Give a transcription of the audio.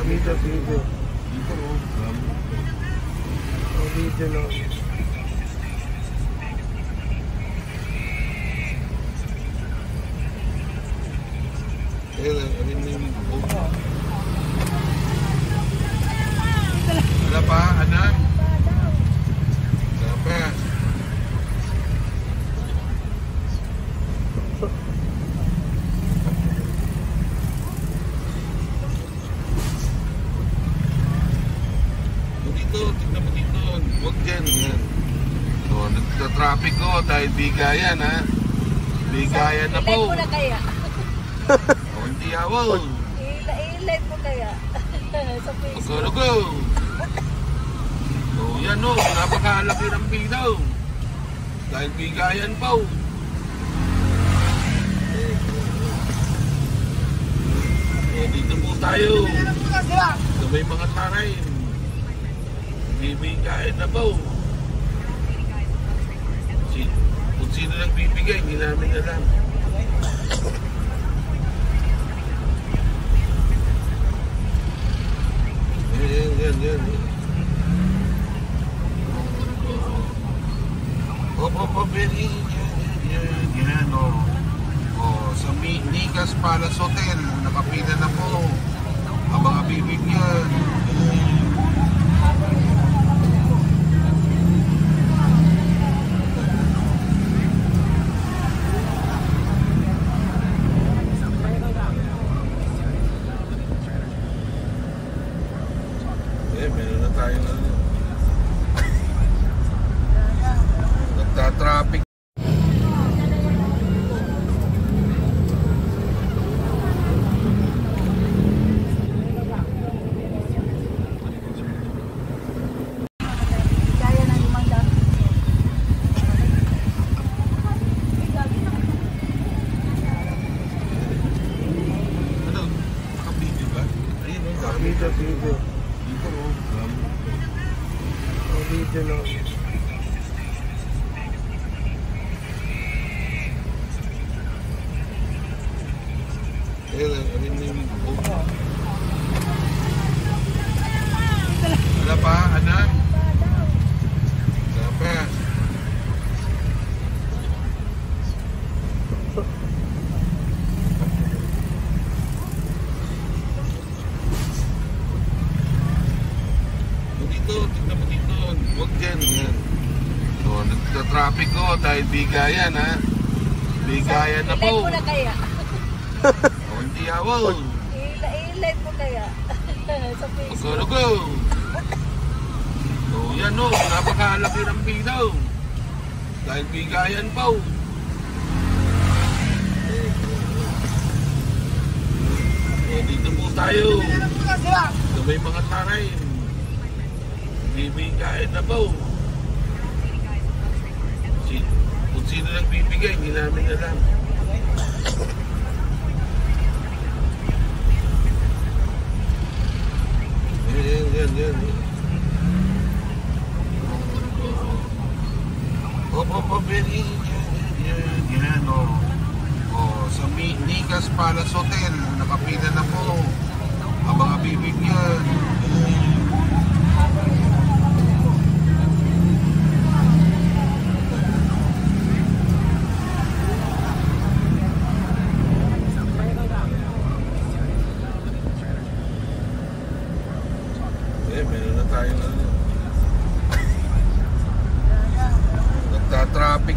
Video. Dito, oh. Video lang. Wala pa, anak? Wala pa. Dito, tignan mo dito. Huwag dyan. So, nagta-traffic ko dahil bigayan, ha? Bigayan na po. I-live mo na kaya. O, hindi awal. I-live mo kaya. Sa Facebook. Go. So, yan o. Napakalaki ng binaw. Dahil bigayan pa o. Dito po tayo. So, may mga taray. Bibigayan na po. Kung sino nagbibigay, hindi namin alam. Yan. Opo, very yan o. Sa Nicas Palace Hotel, nakapila na po. Ang mga bibigyan. Meron na tayo na nagta-traffic. Ano? Naka-video ba? Ayun o, dami. Video. Dito o. Video lang. Wala pa, anak? Wala pa. Dito, tignan mo dito. Huwag dyan. So, nagta-traffic ko dahil bigayan, ha? Bigayan na po. I-live mo na kaya. O, hindi awal. I-live mo kaya. Sa Facebook. Go. So, yan o. Napakalaki ng binaw. Dahil bigayan pa o. Dito po tayo. So, may mga taray. Bibigayan na po. Kung sino nagbibigay, hindi namin alam. Yan. Opo, very yan o. Sa Nicas Palace Hotel, nakapila na po. Ang mga bibigyan. Meron na tayo na nagta-traffic.